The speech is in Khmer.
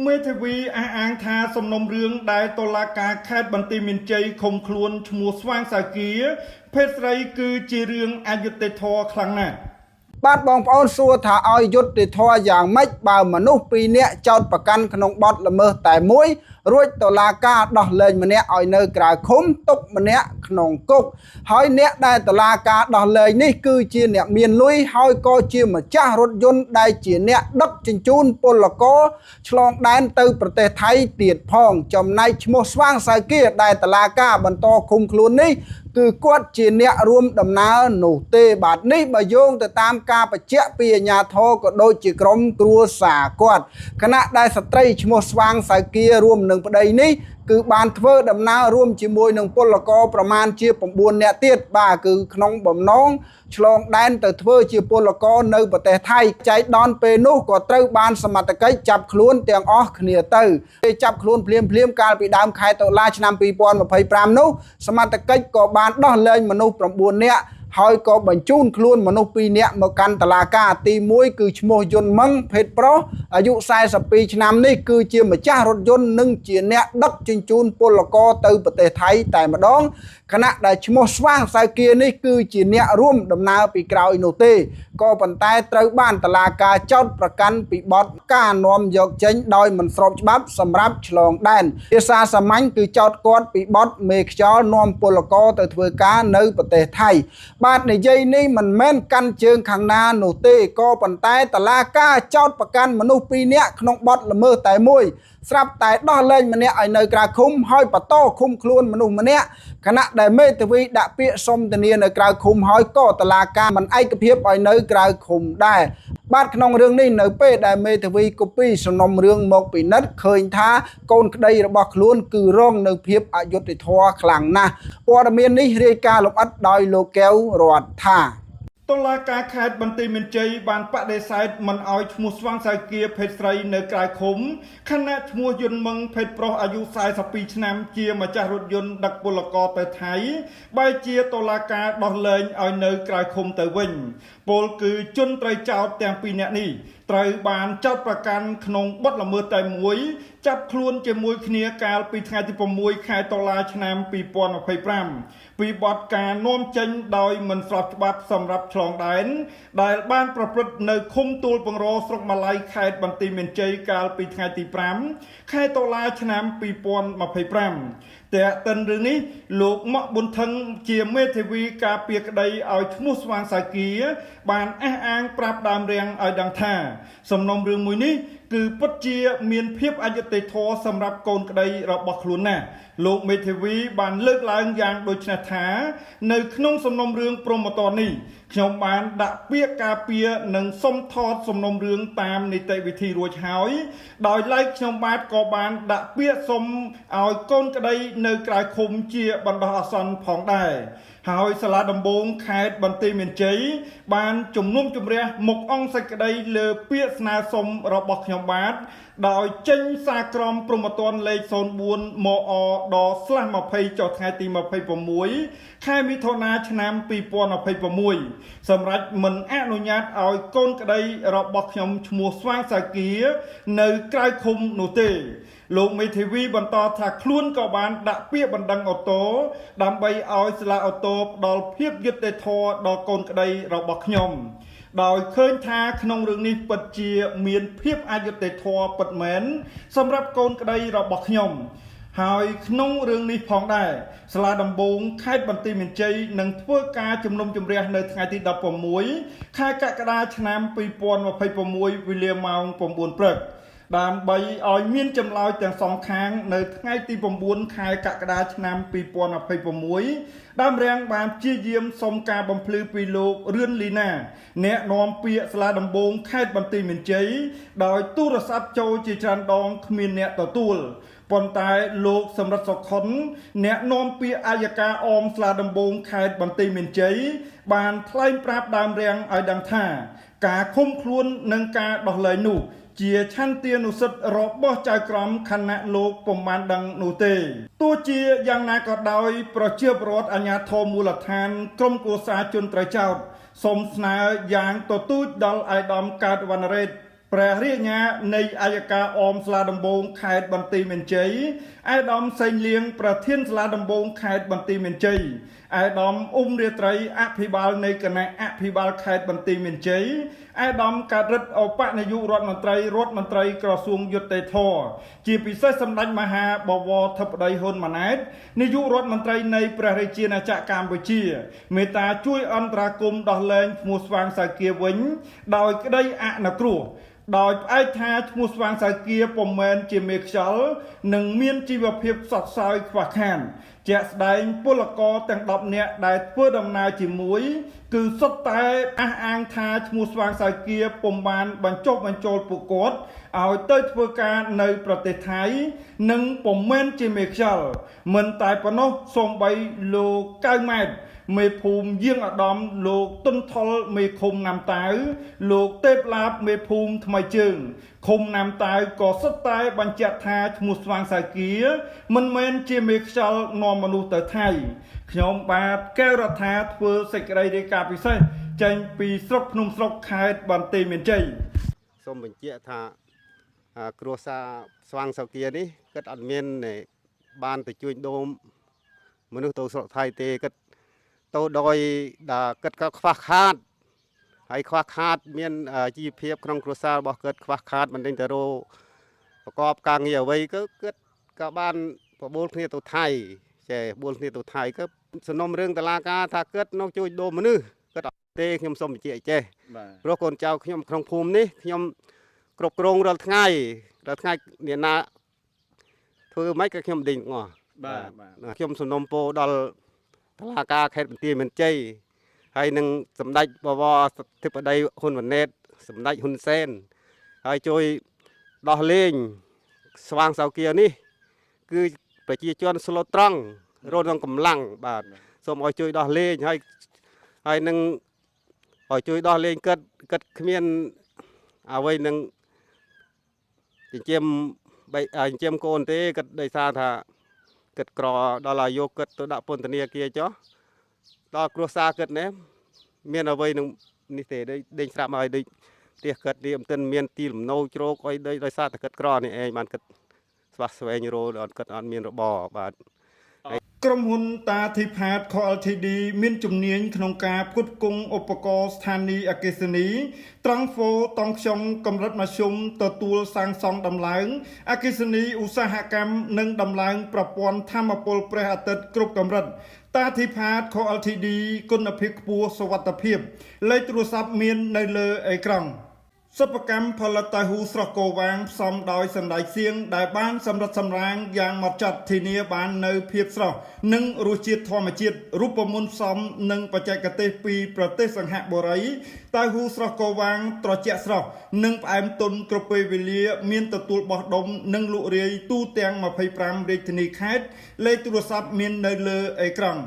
មេធាវីអះអាងថាសំណុំរឿងដែលតុលាការខេត្តបន្ទាយមានជ័យឃុំខ្លួនឈ្មោះស្វាងសាគាភេទស្រីគឺជារឿងអយុត្តិធម៌ខ្លាំងណាស់បាទបងប្អូនសួរថាឲ្យយុត្តិធម៌យ៉ាងម៉េចបើមនុស្ស2នាក់ចោទប្រកាន់ក្នុងបទល្មើសតែមួយរួចតុលាការដោះលែងម្នាក់ឲ្យនៅក្រៅឃុំទុកម្នាក់ក្នុងគុកហើយអ្នកដែលតុលាការដោះលែងនេះគឺជាអ្នកមានលុយហើយក៏ជាម្ចាស់រថយន្តដែលជាអ្នកដឹកជញ្ជូនពលករឆ្លងដែនទៅប្រទេសថៃទៀតផងចំណែកឈ្មោះស្វាងសៅគាដែលតុលាការបន្តឃុំខ្លួននេះគឺគាត់ជាអ្នករួមដំណើរនោះទេបាទនេះបើយោងទៅតាមការបញ្ជាក់ពីអាជ្ញាធរក៏ដូចជាក្រុមគ្រួសារគាត់ខណៈដែលស្ត្រីឈ្មោះស្វាងសៅគារួមនឹងប្តីនេះគឺបានធ្វើដំណើររួមជាមួយនឹងពលករប្រមាណជា9នាក់ទៀតបាទគឺក្នុងបំណងឆ្លងដែនទៅធ្វើជាពលករនៅប្រទេសថៃចៃដន្យពេលនោះក៏ត្រូវបានសមត្ថកិច្ចចាប់ខ្លួនទាំងអស់គ្នាទៅពេលចាប់ខ្លួនភ្លាមកាលពីដើមខែតុលាឆ្នាំ2025នោះសមត្ថកិច្ចក៏បានដោះលែងមនុស្ស9នាក់ហើយក៏បញ្ជូនខ្លួនមនុស្ស2នាក់មកកាន់តុលាការទី1គឺឈ្មោះយុនមឹងភេទប្រុសអាយុ42ឆ្នាំនេះគឺជាម្ចាស់រថយន្តនិងជាអ្នកដឹកជញ្ជូនពលករទៅប្រទេសថៃតែម្ដងខណៈដែលឈ្មោះស្វាងសៅគានេះគឺជាអ្នករួមដំណើរពីក្រោយនោះទេក៏ប៉ុន្តែត្រូវបានតុលាការចោទប្រកាន់ពីបទការនាំយកចេញដោយមិនស្របច្បាប់សម្រាប់ឆ្លងដែនភាសាសាមញ្ញគឺចោទគាត់ពីបទមេខ្យល់នាំពលករទៅធ្វើការនៅប្រទេសថៃបាទនិយាយនេះមិនមែនកាន់ជើងខាងណានោះទេក៏ប៉ុន្តែតុលាការចោទប្រកាន់មនុស្ស2នាក់ក្នុងបទល្មើសតែមួយស្រាប់តែដោះលែងម្នាក់ឲ្យនៅក្រៅឃុំហើយបន្តឃុំខ្លួនមនុស្សម្នាក់ខណៈដែលមេធាវីដាក់ពាក្យសុំធានានៅក្រៅឃុំហើយក៏តុលាការមិនឯកភាពឲ្យនៅក្រៅឃុំដែរបាទក្នុងរឿងនេះនៅពេលដែលមេធាវីកូពីសំណុំរឿងមកពិនិត្យឃើញថាកូនក្តីរបស់ខ្លួនគឺរងនៅភាពអយុត្តិធម៌ខ្លាំងណាស់ព័ត៌មាននេះរាយការណ៍លម្អិតដោយលោកកែវរដ្ឋាតុលាការខេត្តបន្ទាយមានជ័យបានបដិសេធមិនឲ្យឈ្មោះស្វាងសៅគាភេទស្រីនៅក្រៅឃុំខណៈឈ្មោះយុនមឹងភេទប្រុសអាយុ42ឆ្នាំជាម្ចាស់រថយន្តដឹកពលករទៅថៃបែរជាតុលាការដោះលែងឲ្យនៅក្រៅឃុំទៅវិញពលគឺជនត្រូវចោទទាំង2នាក់នេះត្រូវបានចោទប្រកាន់ក្នុងបទល្មើសតែមួយចាប់ខ្លួនជាមួយគ្នាកាលពីថ្ងៃទី6ខែតុលាឆ្នាំ2025ពីបទការនាំចេញដោយមិនស្របច្បាប់សម្រាប់ឆ្លងដែនដែលបានប្រព្រឹត្តនៅឃុំទួលបង្រស្រុកម៉ាឡៃខេត្តបន្ទាយមានជ័យកាលពីថ្ងៃទី5ខែតុលាឆ្នាំ2025តែតិនរឿងនេះលោកម៉ាក់ប៊ុនថឹងជាមេធាវីការពារក្តីឲ្យឈ្មោះស្វាងសៅគាបានអះអាងប្រាប់ដើមរាំងឲ្យដឹងថាសំណុំរឿងមួយនេះគឺពិតជាមានភាពអយុត្តិធម៌សម្រាប់កូនក្តីរបស់ខ្លួនណាស់លោកមេធាវីបានលើកឡើងយ៉ាងដូចនេះថានៅក្នុងសំណុំរឿងព្រហ្មទណ្ឌនេះខ្ញុំបានដាក់ពាក្យការពារនិងសុំថតសំណុំរឿងតាមនីតិវិធីរួចហើយដោយឡែកខ្ញុំបាទក៏បានដាក់ពាក្យសុំឲ្យកូនក្តីនៅក្រៅឃុំជាបណ្ដោះអាសន្នផងដែរហើយសាលាដំបងខេត្តបន្ទាយមានជ័យបានជំនុំជម្រះមុខអង្គសេចក្តីលើពាក្យស្នើសុំរបស់ខ្ញុំបាទដោយចេញសារក្រមព្រហ្មទណ្ឌលេខ04 មអដ/20 ចុះថ្ងៃទី26ខែមិថុនាឆ្នាំ2026សម្រាប់មិនអនុញ្ញាតឲ្យកូនក្តីរបស់ខ្ញុំឈ្មោះស្វាងសៅគានៅក្រៅឃុំនោះទេលោកមេធាវីបន្តថាខ្លួនក៏បានដាក់ពាក្យបណ្ដឹងអូតូដើម្បីឲ្យសាលាអូតូផ្ដល់ភាពយុត្តិធម៌ដល់កូនក្តីរបស់ខ្ញុំដោយឃើញថាក្នុងរឿងនេះពិតជាមានភាពអយុត្តិធម៌ពិតមែនសម្រាប់កូនក្តីរបស់ខ្ញុំហើយក្នុងរឿងនេះផងដែរសាលាដំបងខេត្តបន្ទាយមានជ័យនឹងធ្វើការជំនុំជម្រះនៅថ្ងៃទី16ខែកក្កដាឆ្នាំ2026វេលាម៉ោង9 ព្រឹកដើម្បីឲ្យមានចម្លើយទាំងសងខាងនៅថ្ងៃទី9ខែកក្កដាឆ្នាំ2026ដើមរាំងបានព្យាយាមសុំការបំភ្លឺពីលោករឿនលីណាអ្នកនាំពាក្យសាលាដំបងខេត្តបន្ទាយមានជ័យដោយទូរស័ព្ទចូលជាច្រើនដងគ្មានអ្នកទទួលប៉ុន្តែលោកសំរិទ្ធសុខុនអ្នកនាំពាក្យអัยការអមសាលាដំបងខេត្តបន្ទាយមានជ័យបានថ្លែងប្រាប់ដើមរាំងឲ្យដឹងថាការឃុំខ្លួននិងការដោះលែងនោះជាឆន្ទានុសិទ្ធិរបស់ចៅក្រមគណៈលោកពុំបានដឹងនោះទេទោះជាយ៉ាងណាក៏ដោយប្រជាពលរដ្ឋអាជ្ញាធរមូលដ្ឋានក្រុមគ្រួសារជនត្រូវចោទសូមស្នើយ៉ាងទទូចដល់អាយដាមកើតវណ្ណរ៉េត ព្រះរាជអាជ្ញានៃអัยការអមស្លាដំបងខេត្តបន្ទាយមានជ័យអាយដាមសេងលៀងប្រធានស្លាដំបងខេត្តបន្ទាយមានជ័យអាយដាមអ៊ុំរាត្រីអភិបាលនៃគណៈអភិបាលខេត្តបន្ទាយមានជ័យអាយដាមកើតរិទ្ធឧបនាយករដ្ឋមន្ត្រីក្រសួងយុត្តិធម៌ជាពិសេសសម្ដេចមហាបវរធិបតីហ៊ុនម៉ាណែតនាយករដ្ឋមន្ត្រីនៃព្រះរាជាណាចក្រកម្ពុជាមេត្តាជួយអន្តរាគមន៍ដោះលែងឈ្មោះស្វាងសៅគាវិញដោយក្តីអនុគ្រោះដោយផ្អែកថាឈ្មោះស្វាងសៅគាពុំមែនជាមេខ្យល់និងមានជីវភាពសត់សោយខ្វះខានជាក់ស្ដែងពលករទាំង10នាក់ដែលធ្វើដំណើរជាមួយគឺសុទ្ធតែអះអាងថាឈ្មោះស្វាងសៅគាពុំបានបញ្ចុះបញ្ចូលពួកគាត់ឲ្យទៅធ្វើការនៅប្រទេសថៃនិងពុំមែនជាមេខ្យល់មិនតែប៉ុណ្ណោះសូម្បីលោកកៅម៉ែតមេភូមិយាងឧត្តមលោកទុនថុលមេឃុំណាំតាវលោកទេពឡាបមេភូមិថ្មីជើងឃុំណាំតាវក៏សុទ្ធតែបញ្ជាក់ថាឈ្មោះស្វាងសៅគាមិនមែនជាមេខ្យល់នាំមនុស្សទៅថៃខ្ញុំបាទកែវរដ្ឋាធ្វើសេចក្តីរាយការណ៍ពិសេសចេញពីស្រុកភ្នំស្រុកខេត្តបន្ទាយមានជ័យសូមបញ្ជាក់ថាគ្រួសារស្វាងសៅគានេះគាត់អត់មានបានទៅជួយដូមមនុស្សទៅស្រុកថៃទេគាត់ទៅដោយគាត់ក៏ខ្វះខាតហើយខ្វះខាតមានជីវភាពក្នុងគ្រួសាររបស់គាត់ខ្វះខាតមិនដឹងទៅរកប្រកបការងារអ្វីគាត់ក៏បានបបួលគ្នាទៅថៃចេះបបួលគ្នាទៅថៃក៏សំណុំរឿងតឡាការថាគាត់នៅជួយដូមមនុស្សគាត់អត់ទេខ្ញុំសូមបញ្ជាក់ចេះព្រោះកូនចៅខ្ញុំក្នុងភូមិនេះខ្ញុំគ្រប់គ្រងរាល់ថ្ងៃអ្នកណាធ្វើម៉េចក៏ខ្ញុំដេញងោះបាទខ្ញុំសំណុំពោដល់តឡាការខេត្តបន្ទាយមានជ័យហើយនឹងសម្ដេចបវរអធិបតីហ៊ុនម៉ាណែតសម្ដេចហ៊ុនសែនហើយជួយដោះលែងស្វាងសៅគានេះគឺប្រជាជនស្លូតត្រង់រត់នឹងកម្លាំងបាទសូមឲ្យជួយដោះលែងហើយនឹងឲ្យជួយដោះលែងគាត់គ្មានអ្វីនឹងចិញ្ចឹមកូនទេគាត់ដោយសារថាគាត់ក្រដល់អាយុគាត់ទៅដាក់ពន្ធនាគារចុះដល់គ្រួសារគាត់នេះមានអ្វីនឹងនេះទេដេញស្រាប់ហើយដូចផ្ទះគាត់នេះមិនមានទីលំនៅជ្រកអីដោយសារតែគាត់ក្រនេះឯងបានគាត់ស្វះស្វែងរកគាត់អត់មានរបរបាទក្រុមហ៊ុនតាធីផាត Ltd មានជំនាញក្នុងការផ្គត់ផ្គង់ឧបករណ៍ស្ថានីយអគ្គិសនីត្រង់ហ្វូតង់ខ្យងកម្រិតមធ្យមទទួលសាងសង់ដំឡើងអគ្គិសនីឧស្សាហកម្មនិងដំឡើងប្រព័ន្ធថាមពលព្រះអាទិត្យគ្រប់កម្រិតតាធីផាត Ltd គុណភាពខ្ពស់សុវត្ថិភាពលេខទូរស័ព្ទមាននៅលើអេក្រង់សិប្បកម្មផលិតតែហ៊ូស្រស់គោវាងផ្សំដោយសណ្តែកសៀងដែលបានសម្រិតសម្រាំងយ៉ាងហ្មត់ចត់ធានាបាននៅភាពស្រស់និងរសជាតិធម្មជាតិរូបមន្តផ្សំនិងបច្ចេកទេសពីប្រទេសសង្ហបុរីតែហ៊ូស្រស់គោវាងត្រជាក់ស្រស់និងផ្អែមទន់គ្រប់ពេលវេលាមានទទួលបោះដុំនិងលក់រាយទូទាំង25រាជធានីខេត្តលេខទូរស័ព្ទមាននៅលើអេក្រង់